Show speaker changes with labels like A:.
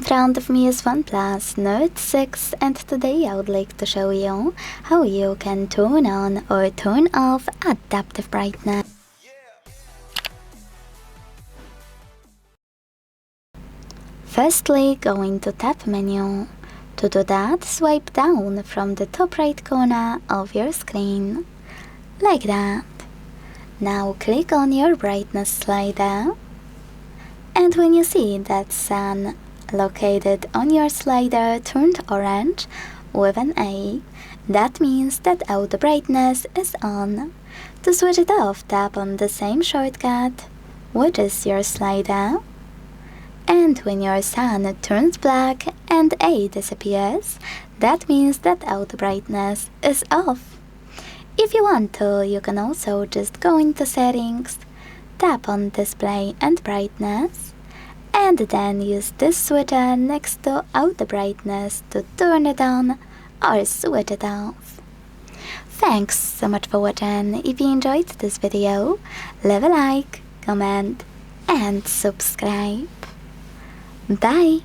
A: In front of me is OnePlus Nord 6, and today I would like to show you how you can turn on or turn off adaptive brightness. Firstly, go into Tab menu. To do that, swipe down from the top right corner of your screen, like that. Now click on your brightness slider, and when you see that sun located on your slider turned orange with an A, that means that auto brightness is on. To switch it off, tap on the same shortcut, which is your slider, and when your sun turns black and A disappears, that means that auto brightness is off. If you want to, you can also just go into settings, tap on display and brightness, and then use this switcher next to auto brightness to turn it on or switch it off. Thanks so much for watching. If you enjoyed this video, leave a like, comment and subscribe. Bye!